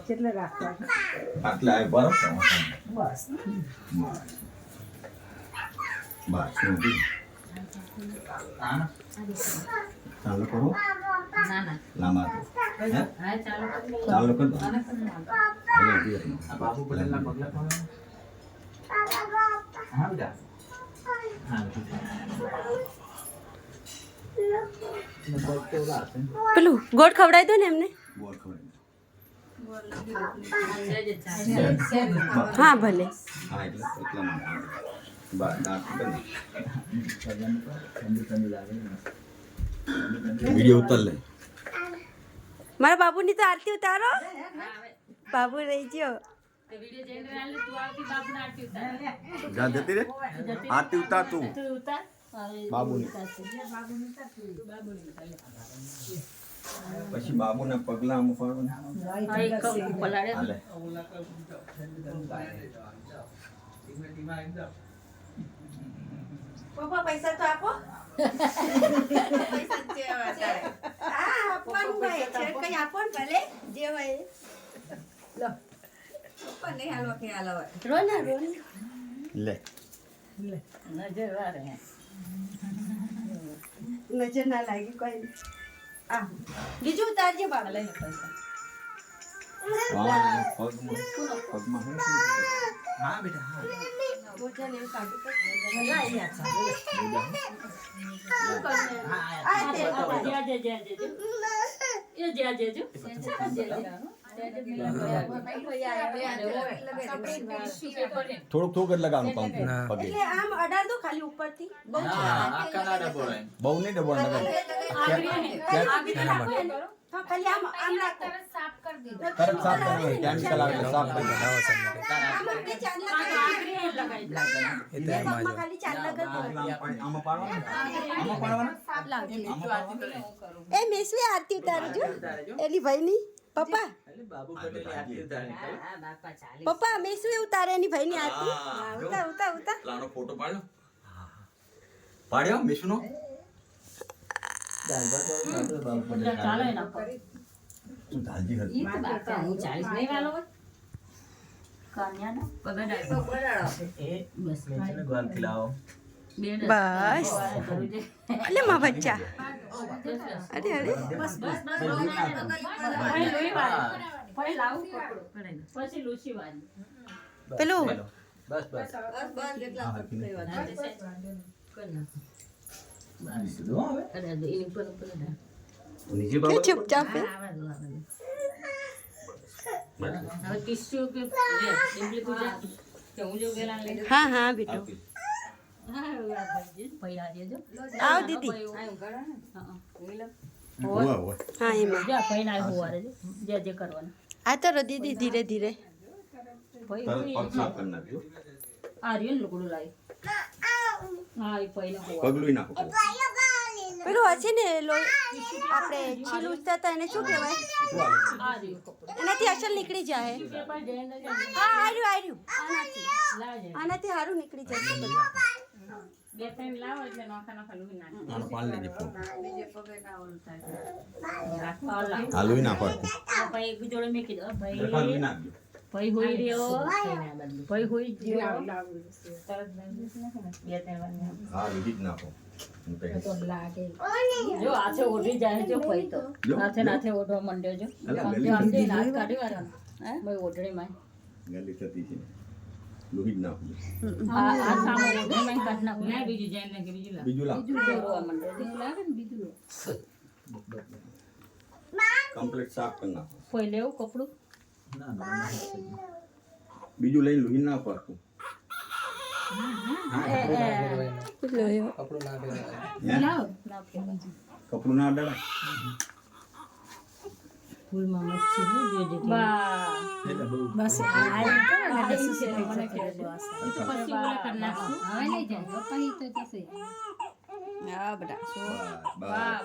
કેટલે રાખવાનું આટલા આ બરફ બસ બસ ચાલુ કરો ના ના લાંબા હા ચાલુ કરો બાબુ પટેલના પગલા કોણ હા બેટા પેલું ગોળ ખવડાવી દો ને એમને ગોળ ખવડાવી હા ભલે હા એટલા માટે બસ દાંત વિડીયો ઉતાર લે મારા બાબુની તો આરતી ઉતારો બાબુ રહી ગયો વિડિયો જનરલ તું આવતી બાબુ ના આરતી ઉતાર જા જતી રે આરતી ઉતાર તું તું ઉતાર બાબુની પછી બાબુના પગલા આમ પાડવાના એક પલાડે હાલે પપ્પા પૈસા તો આપો પૈસા છે હા આપવાનું ભાઈ છે કઈ આપો ને ભલે જે હોય લો પપ્પા નહીં હાલો કે હાલો રોના લે નજર વારે નજર ના લાગી કોઈ આ બીજું ઉતારજે બાબા લઈને પૈસા પગમાં હા બેટા હા ભોજન એવું કાઢું તો થોડુંક થોડુંક જ લગાવવાનું પંપ પગે એટલે આમ અડાડ દો ખાલી ઉપરથી બહુ બહુ નહીં ડબોળ હા ખાલી આમ આમ રાખો સાફ કરી દીધું તરત સાફ કરવાનું કેમિકલ આવે સાફ કરી આમાં બે ચાર લગાવી ખાલી ચાર લગાવી આમાં પાડવાનું એ મેસવી આરતી ઉતારું છું એની ભાઈની પપ્પા બાબુ પટેલની આરતી ઉતારણી કરો હા બાપા ચાલે પપ્પા મેસવી ઉતારે એની ભાઈની આરતી ઉતાર ઉતાર ઉતાર લાનો ફોટો પાડ્યો પાડ્યો મિશુનો બાબુ પટેલ ચાલે ના તું ધાલજી હર ઈ તો બાપા હું 40 નહીં વાલો હોય કન્યા ના પગડાડો એ બસ મેચને ગોલ ખિલાવો બસ એટલે માં બચ્ચા અરે અરે બસ બસ પછી લોહી વાળી પછી લાવું પકડો પછી લૂસી વાળી પેલું બસ બસ નીચે કે ચૂપચાપ હે? હવે ટીસ્યુ કે ઇમલી તુજા કે હું જો ગેલા લે હા હા બેટો હા પૈયા દેજો આવ દીદી ઓય ઓય હા એમાં જો પૈના હોવારે જે જે કરવાનું આ તો રો દીદી ધીરે ધીરે પૈ તરત પગ સાફ કરી નાખજો આ રીલ લુકડું લાવી હા એ પૈના હોવા પગલું નાખો પેલું હશે ને આપણે છીલ ઉચતા હતા એને શું કહેવાય આ રીલ કપડું એનાથી અસલ નીકળી જાય પેપર જઈને હા આર્યું આનાથી લાવજે આનાથી સારું નીકળી જશે બધું બે ત્રણ લાવો એટલે નોખા નોખા લુહી નાખી આનો પાલ લેજે ફોન બીજે પગે ના ઓલું થાય લાવ હાલુઈ નાખો ભાઈ એક જોડે મેકી દો હાલુઈ ભાઈ નાખજો ભાઈ હોઈ રહ્યો ભાઈ હોઈ ગયો તરત બે ત્રણ વાર હા લીધી જ નાખો હું કહે જો આછે ઓઢી જાય જો ભાઈ તો નાથે નાથે ઓઢવા માંડ્યો જો આમથી હાથ કાઢી વાળવાનો હે ભાઈ ઓઢડી માં ગલી થતી છે લોહી જ નાખજો આ સામે ઓઢડી માં કાઢ નાખ ના બીજું જાય ને કે બીજું બીજું લાવ રોવા માંડ્યો જો લાગે ને બીજું કમ્પ્લીટ સાફ કરી નાખો કોઈ લેવું કપડું બીજું લઈને લોહી ના પાડતું કપડું ના પહેરવાય લાવ લાવ કપડું ના અડાડે ફૂલમાં મસ્તી ને જે જે એટલે બહુ બસ આ પછી ઓલા કર નાખશું હવે નહીં જાય પછી તો જશે હા બેટા બસ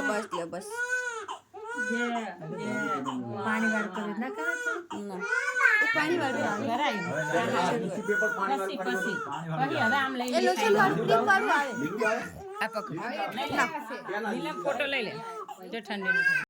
બસ લે બસ જે પાણી વાળ કરી ના કરે ના પાણી વાળું કરાય પેપર પાણી પછી હવે આમ લઈ એ લોશન વાળું ક્રીમ વાળું આવે આવે ફોટો લઈ લે જો ઠંડી